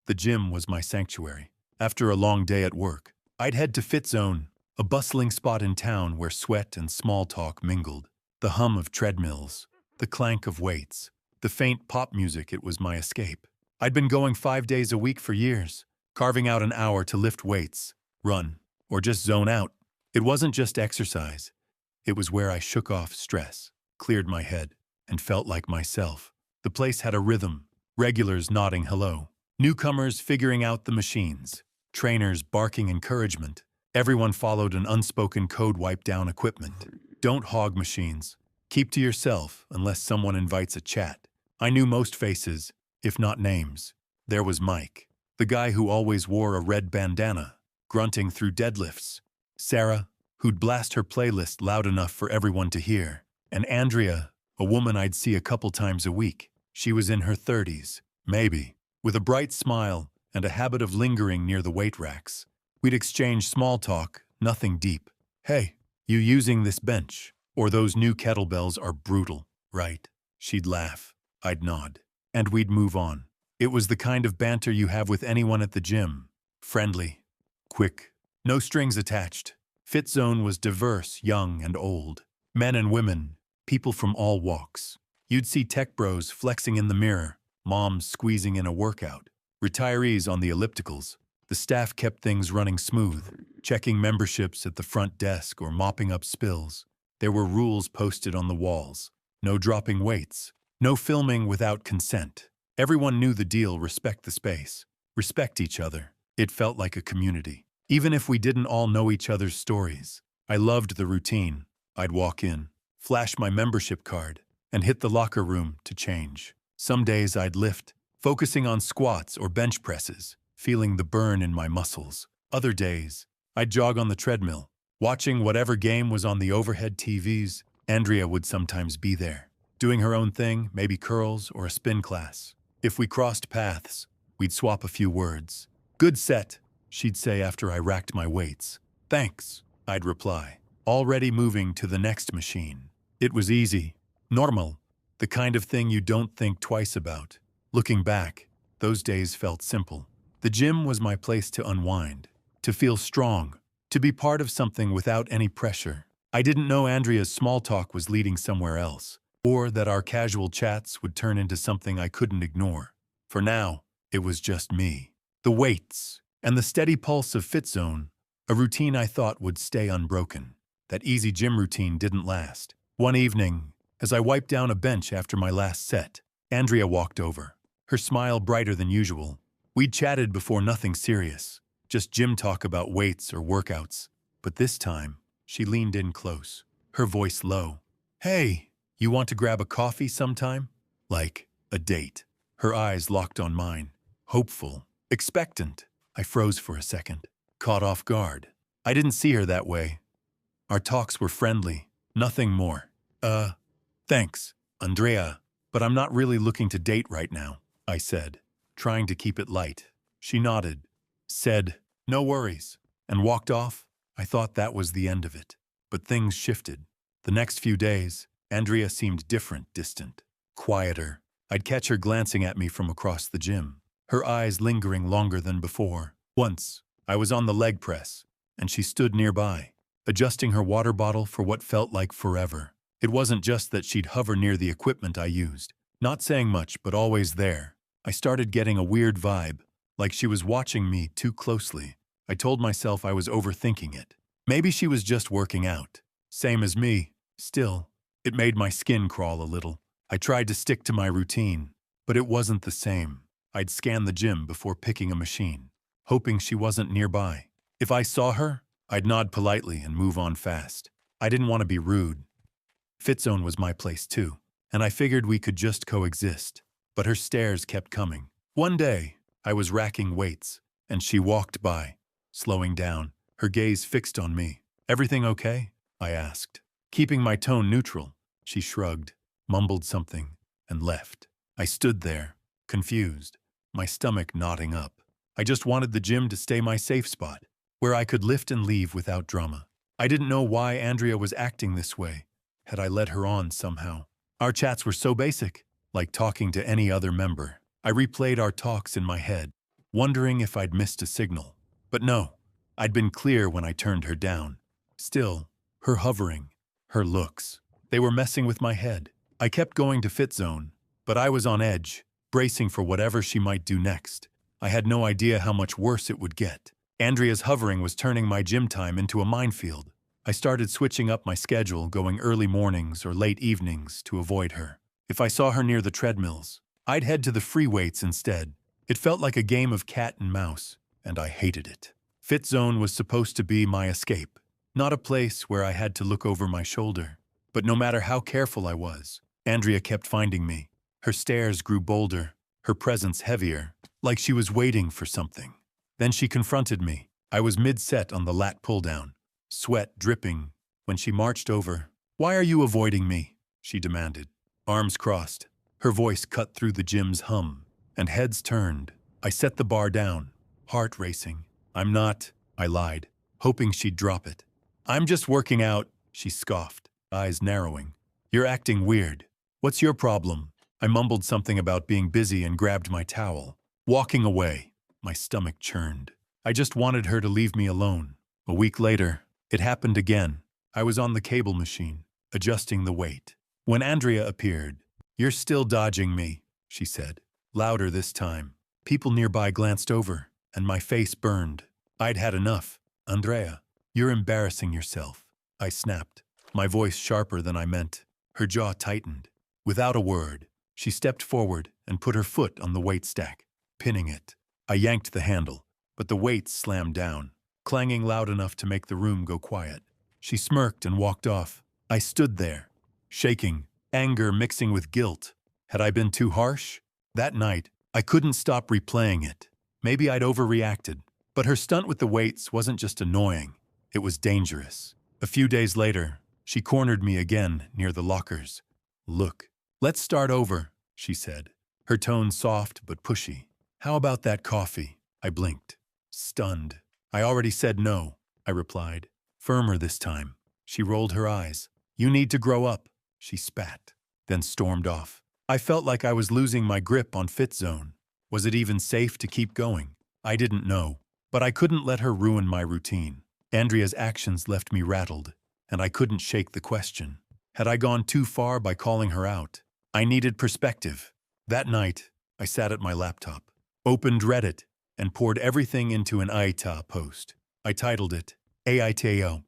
The gym was my sanctuary. After a long day at work, I'd head to Fit Zone, a bustling spot in town where sweat and small talk mingled. The hum of treadmills, the clank of weights, the faint pop music, it was my escape. I'd been going 5 days a week for years, carving out an hour to lift weights, run, or just zone out. It wasn't just exercise. It was where I shook off stress, cleared my head, and felt like myself. The place had a rhythm, regulars nodding hello, newcomers figuring out the machines, trainers barking encouragement. Everyone followed an unspoken code: wipe down equipment. Don't hog machines. Keep to yourself unless someone invites a chat. I knew most faces, if not names. There was Mike, the guy who always wore a red bandana, grunting through deadlifts. Sarah, who'd blast her playlist loud enough for everyone to hear. And Andrea, a woman I'd see a couple times a week. She was in her 30s, maybe, with a bright smile and a habit of lingering near the weight racks. We'd exchange small talk, nothing deep. Hey, you using this bench? Or those new kettlebells are brutal, right? She'd laugh. I'd nod. And we'd move on. It was the kind of banter you have with anyone at the gym. Friendly, quick, no strings attached. Fit Zone was diverse, young and old. Men and women, people from all walks. You'd see tech bros flexing in the mirror, moms squeezing in a workout, retirees on the ellipticals. The staff kept things running smooth, checking memberships at the front desk or mopping up spills. There were rules posted on the walls. No dropping weights. No filming without consent. Everyone knew the deal: respect the space. Respect each other. It felt like a community. Even if we didn't all know each other's stories. I loved the routine. I'd walk in, flash my membership card, and hit the locker room to change. Some days I'd lift, focusing on squats or bench presses, feeling the burn in my muscles. Other days, I'd jog on the treadmill, watching whatever game was on the overhead TVs. Andrea would sometimes be there, doing her own thing, maybe curls or a spin class. If we crossed paths, we'd swap a few words. Good set, she'd say after I racked my weights. Thanks, I'd reply, already moving to the next machine. It was easy, normal, the kind of thing you don't think twice about. Looking back, those days felt simple. The gym was my place to unwind, to feel strong, to be part of something without any pressure. I didn't know Andrea's small talk was leading somewhere else, or that our casual chats would turn into something I couldn't ignore. For now, it was just me, the weights, and the steady pulse of Fit Zone, a routine I thought would stay unbroken. That easy gym routine didn't last. One evening, as I wiped down a bench after my last set, Andrea walked over, her smile brighter than usual. We'd chatted before, nothing serious, just gym talk about weights or workouts. But this time, she leaned in close, her voice low. Hey, you want to grab a coffee sometime? Like a date. Her eyes locked on mine, hopeful, expectant. I froze for a second, caught off guard. I didn't see her that way. Our talks were friendly, nothing more. Thanks, Andrea, but I'm not really looking to date right now, I said, trying to keep it light. She nodded, said, no worries, and walked off. I thought that was the end of it. But things shifted. The next few days, Andrea seemed different, distant, quieter. I'd catch her glancing at me from across the gym, her eyes lingering longer than before. Once, I was on the leg press, and she stood nearby, adjusting her water bottle for what felt like forever. It wasn't just that she'd hover near the equipment I used, not saying much but always there. I started getting a weird vibe, like she was watching me too closely. I told myself I was overthinking it. Maybe she was just working out, same as me. Still, it made my skin crawl a little. I tried to stick to my routine, but it wasn't the same. I'd scan the gym before picking a machine, hoping she wasn't nearby. If I saw her, I'd nod politely and move on fast. I didn't want to be rude. Fit Zone was my place too, and I figured we could just coexist. But her stares kept coming. One day, I was racking weights, and she walked by, slowing down, her gaze fixed on me. Everything okay? I asked. Keeping my tone neutral, she shrugged, mumbled something, and left. I stood there, confused, my stomach knotting up. I just wanted the gym to stay my safe spot, where I could lift and leave without drama. I didn't know why Andrea was acting this way. Had I led her on somehow? Our chats were so basic, like talking to any other member. I replayed our talks in my head. wondering if I'd missed a signal. But no, I'd been clear when I turned her down. Still, her hovering, her looks, they were messing with my head. I kept going to Fit Zone, but I was on edge, bracing for whatever she might do next. I had no idea how much worse it would get. Andrea's hovering was turning my gym time into a minefield. I started switching up my schedule, going early mornings or late evenings to avoid her. If I saw her near the treadmills, I'd head to the free weights instead. It felt like a game of cat and mouse, and I hated it. Fit Zone was supposed to be my escape, not a place where I had to look over my shoulder. But no matter how careful I was, Andrea kept finding me. Her stares grew bolder, her presence heavier, like she was waiting for something. Then she confronted me. I was mid-set on the lat pull-down, sweat dripping, when she marched over. "Why are you avoiding me?" she demanded. Arms crossed, her voice cut through the gym's hum, and heads turned. I set the bar down, heart racing. "I'm not," I lied, hoping she'd drop it. "I'm just working out," she scoffed, eyes narrowing. "You're acting weird. What's your problem?" I mumbled something about being busy and grabbed my towel. Walking away, my stomach churned. I just wanted her to leave me alone. A week later, it happened again. I was on the cable machine, adjusting the weight, when Andrea appeared. "You're still dodging me," she said, louder this time. People nearby glanced over, and my face burned. I'd had enough. "Andrea, you're embarrassing yourself," I snapped, my voice sharper than I meant. Her jaw tightened. Without a word, she stepped forward and put her foot on the weight stack, pinning it. I yanked the handle, but the weights slammed down, clanging loud enough to make the room go quiet. She smirked and walked off. I stood there, shaking, anger mixing with guilt. Had I been too harsh? That night, I couldn't stop replaying it. Maybe I'd overreacted, but her stunt with the weights wasn't just annoying, it was dangerous. A few days later, she cornered me again near the lockers. "Look, let's start over," she said, her tone soft but pushy. "How about that coffee?" I blinked, stunned. "I already said no," I replied, firmer this time. She rolled her eyes. "You need to grow up," she spat, then stormed off. I felt like I was losing my grip on Fit Zone. Was it even safe to keep going? I didn't know, but I couldn't let her ruin my routine. Andrea's actions left me rattled, and I couldn't shake the question. Had I gone too far by calling her out? I needed perspective. That night, I sat at my laptop, opened Reddit, and poured everything into an AITAH post. I titled it, AITAH,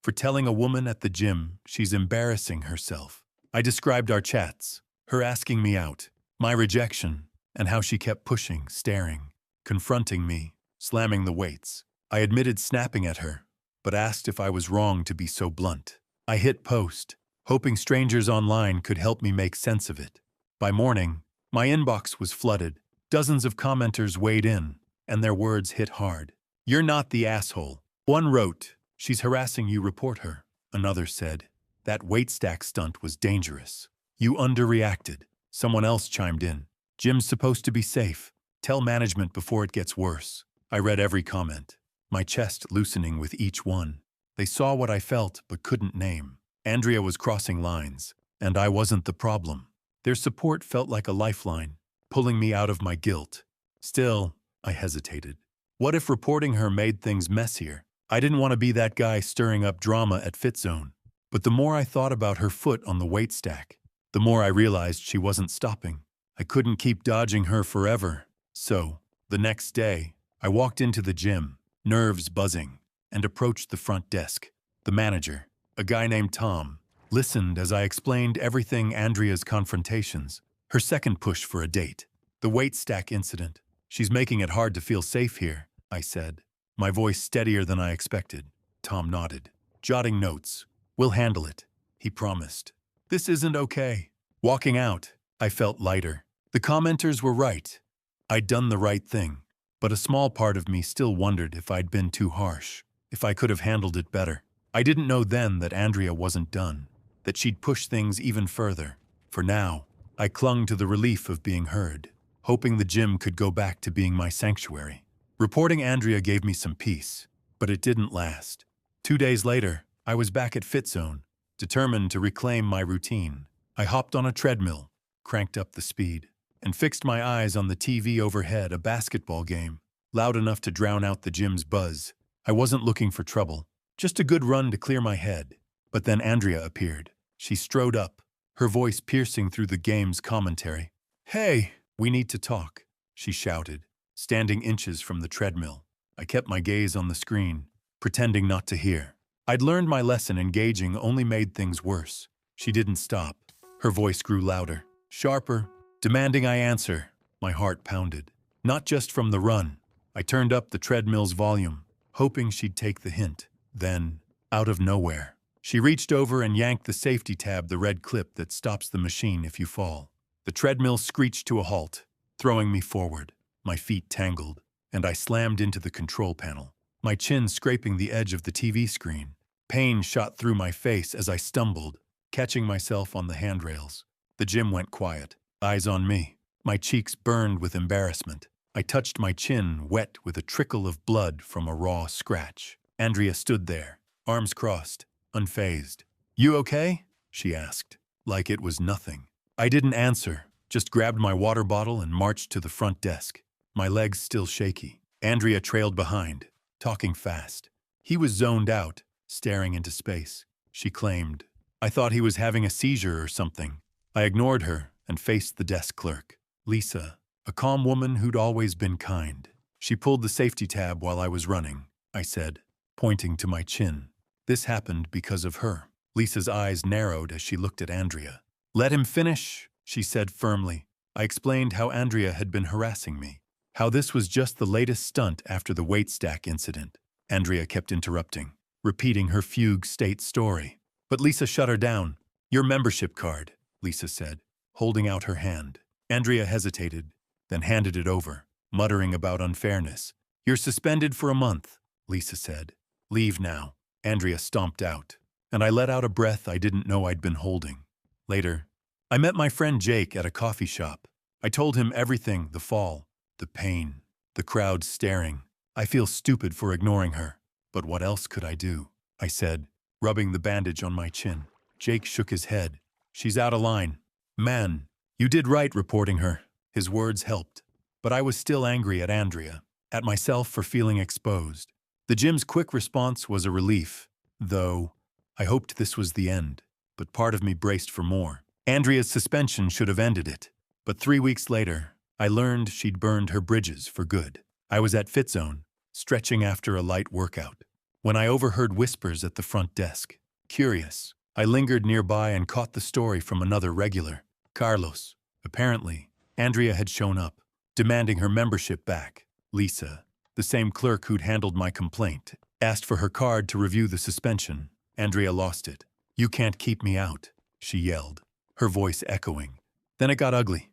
for telling a woman at the gym she's embarrassing herself. I described our chats, her asking me out, my rejection, and how she kept pushing, staring, confronting me, slamming the weights. I admitted snapping at her, but asked if I was wrong to be so blunt. I hit post, hoping strangers online could help me make sense of it. By morning, my inbox was flooded. Dozens of commenters weighed in, and their words hit hard. "You're not the asshole." One wrote, "She's harassing you, report her." Another said, "That weight stack stunt was dangerous. You underreacted." Someone else chimed in, "Gym's supposed to be safe. Tell management before it gets worse." I read every comment, my chest loosening with each one. They saw what I felt but couldn't name. Andrea was crossing lines, and I wasn't the problem. Their support felt like a lifeline, pulling me out of my guilt. Still, I hesitated. What if reporting her made things messier? I didn't want to be that guy stirring up drama at Fit Zone. But the more I thought about her foot on the weight stack, the more I realized she wasn't stopping. I couldn't keep dodging her forever. So, the next day, I walked into the gym, nerves buzzing, and approached the front desk. The manager, a guy named Tom, listened as I explained everything: Andrea's confrontations, her second push for a date, the weight stack incident. "She's making it hard to feel safe here," I said, my voice steadier than I expected. Tom nodded, jotting notes. "We'll handle it," he promised. "This isn't okay." Walking out, I felt lighter. The commenters were right. I'd done the right thing, but a small part of me still wondered if I'd been too harsh, if I could have handled it better. I didn't know then that Andrea wasn't done, that she'd push things even further. For now, I clung to the relief of being heard, hoping the gym could go back to being my sanctuary. Reporting Andrea gave me some peace, but it didn't last. 2 days later, I was back at Fit Zone, determined to reclaim my routine. I hopped on a treadmill, cranked up the speed. and fixed my eyes on the TV overhead, a basketball game, loud enough to drown out the gym's buzz. I wasn't looking for trouble, just a good run to clear my head. But then Andrea appeared. She strode up, her voice piercing through the game's commentary. "Hey, we need to talk," she shouted, standing inches from the treadmill. I kept my gaze on the screen, pretending not to hear. I'd learned my lesson. Engaging only made things worse. She didn't stop. Her voice grew louder, sharper, demanding I answer. My heart pounded. Not just from the run. I turned up the treadmill's volume, hoping she'd take the hint. Then, out of nowhere, she reached over and yanked the safety tab, the red clip that stops the machine if you fall. The treadmill screeched to a halt, throwing me forward. My feet tangled, and I slammed into the control panel, my chin scraping the edge of the TV screen. Pain shot through my face as I stumbled, catching myself on the handrails. The gym went quiet, eyes on me. My cheeks burned with embarrassment. I touched my chin, wet with a trickle of blood from a raw scratch. Andrea stood there, arms crossed, unfazed. "You okay?" she asked, like it was nothing. I didn't answer, just grabbed my water bottle and marched to the front desk, my legs still shaky. Andrea trailed behind, talking fast. He was zoned out, staring into space. She claimed, "I thought he was having a seizure or something." I ignored her and faced the desk clerk, Lisa, a calm woman who'd always been kind. "She pulled the safety tab while I was running," I said, pointing to my chin. "This happened because of her." Lisa's eyes narrowed as she looked at Andrea. "Let him finish," she said firmly. I explained how Andrea had been harassing me, how this was just the latest stunt after the weight stack incident. Andrea kept interrupting, repeating her fugue state story. But Lisa shut her down. "Your membership card," Lisa said, holding out her hand. Andrea hesitated, then handed it over, muttering about unfairness. "You're suspended for a month," Lisa said. "Leave now." Andrea stomped out, and I let out a breath I didn't know I'd been holding. Later, I met my friend Jake at a coffee shop. I told him everything, the fall, the pain, the crowd staring. "I feel stupid for ignoring her, but what else could I do?" I said, rubbing the bandage on my chin. Jake shook his head. "She's out of line." "Man, you did right reporting her." His words helped, but I was still angry at Andrea, at myself for feeling exposed. The gym's quick response was a relief, though I hoped this was the end, but part of me braced for more. Andrea's suspension should have ended it, but 3 weeks later, I learned she'd burned her bridges for good. I was at FitZone, stretching after a light workout, when I overheard whispers at the front desk. Curious, I lingered nearby and caught the story from another regular, Carlos. Apparently, Andrea had shown up, demanding her membership back. Lisa, the same clerk who'd handled my complaint, asked for her card to review the suspension. Andrea lost it. "You can't keep me out," she yelled, her voice echoing. Then it got ugly.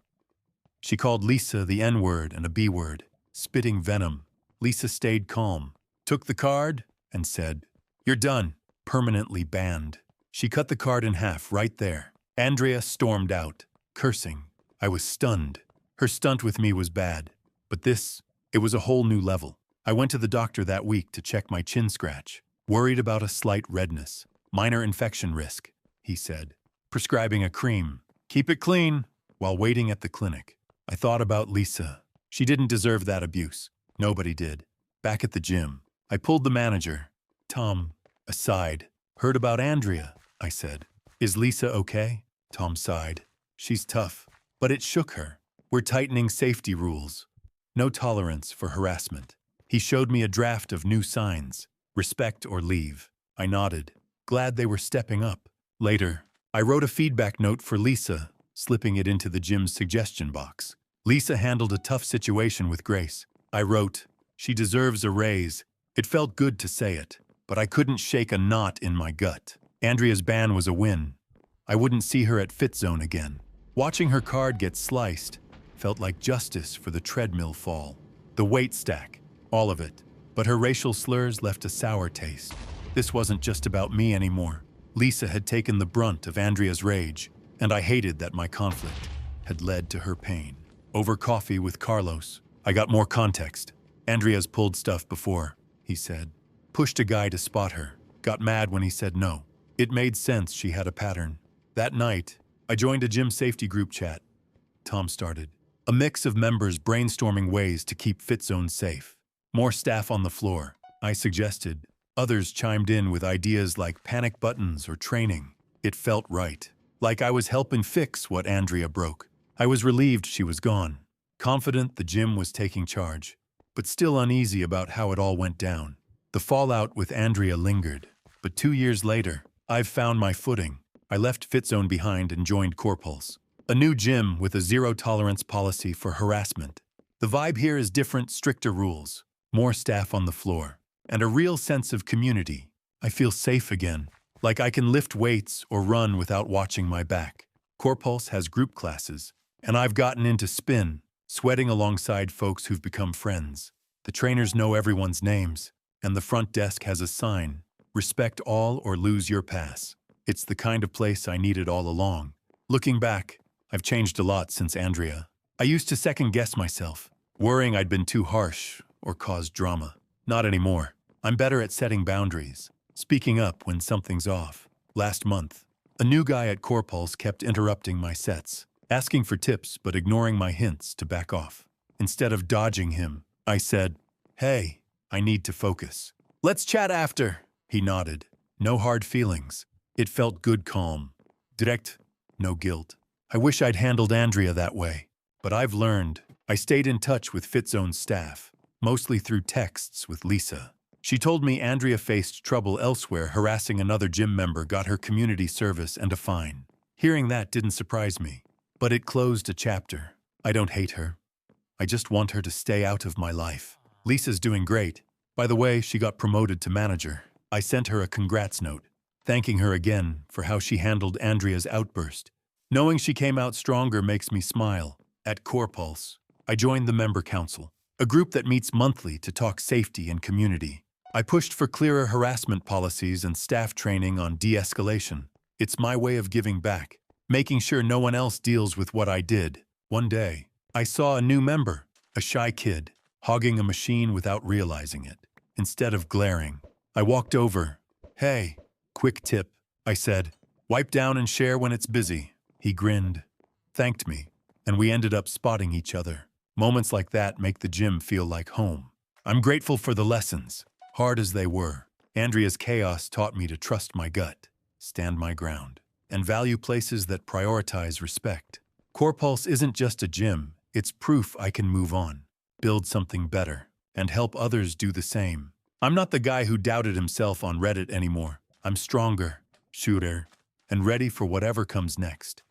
She called Lisa the N-word and a B-word, spitting venom. Lisa stayed calm, took the card, and said, "You're done, permanently banned." She cut the card in half right there. Andrea stormed out, cursing. I was stunned. Her stunt with me was bad, but it was a whole new level. I went to the doctor that week to check my chin scratch, worried about a slight redness. "Minor infection risk," he said, prescribing a cream. "Keep it clean." While waiting at the clinic, I thought about Lisa. She didn't deserve that abuse. Nobody did. Back at the gym, I pulled the manager, Tom, aside. "Heard about Andrea," I said. "Is Lisa okay?" Tom sighed. "She's tough, but it shook her. We're tightening safety rules. No tolerance for harassment." He showed me a draft of new signs, respect or leave. I nodded, glad they were stepping up. Later, I wrote a feedback note for Lisa, slipping it into the gym's suggestion box. Lisa handled a tough situation with grace. I wrote, "She deserves a raise." It felt good to say it, but I couldn't shake a knot in my gut. Andrea's ban was a win. I wouldn't see her at FitZone again. Watching her card get sliced felt like justice for the treadmill fall. The weight stack, all of it. But her racial slurs left a sour taste. This wasn't just about me anymore. Lisa had taken the brunt of Andrea's rage, and I hated that my conflict had led to her pain. Over coffee with Carlos, I got more context. "Andrea's pulled stuff before," he said. "Pushed a guy to spot her. Got mad when he said no." It made sense she had a pattern. That night, I joined a gym safety group chat. Tom started. A mix of members brainstorming ways to keep FitZone safe. More staff on the floor, I suggested. Others chimed in with ideas like panic buttons or training. It felt right, like I was helping fix what Andrea broke. I was relieved she was gone, confident the gym was taking charge, but still uneasy about how it all went down. The fallout with Andrea lingered, but 2 years later, I've found my footing. I left FitZone behind and joined Corpulse, a new gym with a zero-tolerance policy for harassment. The vibe here is different, stricter rules, more staff on the floor, and a real sense of community. I feel safe again, like I can lift weights or run without watching my back. Corpulse has group classes, and I've gotten into spin, sweating alongside folks who've become friends. The trainers know everyone's names, and the front desk has a sign, "Respect all or lose your pass." It's the kind of place I needed all along. Looking back, I've changed a lot since Andrea. I used to second-guess myself, worrying I'd been too harsh or caused drama. Not anymore. I'm better at setting boundaries, speaking up when something's off. Last month, a new guy at Corpulse kept interrupting my sets, asking for tips but ignoring my hints to back off. Instead of dodging him, I said, "Hey, I need to focus. Let's chat after." He nodded. No hard feelings. It felt good calm. Direct, no guilt. I wish I'd handled Andrea that way, but I've learned. I stayed in touch with FitZone's staff, mostly through texts with Lisa. She told me Andrea faced trouble elsewhere, harassing another gym member, got her community service and a fine. Hearing that didn't surprise me, but it closed a chapter. I don't hate her. I just want her to stay out of my life. Lisa's doing great. By the way, she got promoted to manager. I sent her a congrats note, thanking her again for how she handled Andrea's outburst. Knowing she came out stronger makes me smile. At Corpulse, I joined the member council, a group that meets monthly to talk safety and community. I pushed for clearer harassment policies and staff training on de-escalation. It's my way of giving back, making sure no one else deals with what I did. One day, I saw a new member, a shy kid, hogging a machine without realizing it. Instead of glaring, I walked over. "Hey, quick tip," I said. "Wipe down and share when it's busy." He grinned, thanked me, and we ended up spotting each other. Moments like that make the gym feel like home. I'm grateful for the lessons, hard as they were. Andrea's chaos taught me to trust my gut, stand my ground, and value places that prioritize respect. Corpulse isn't just a gym, it's proof I can move on, build something better, and help others do the same. I'm not the guy who doubted himself on Reddit anymore. I'm stronger, shooter, and ready for whatever comes next.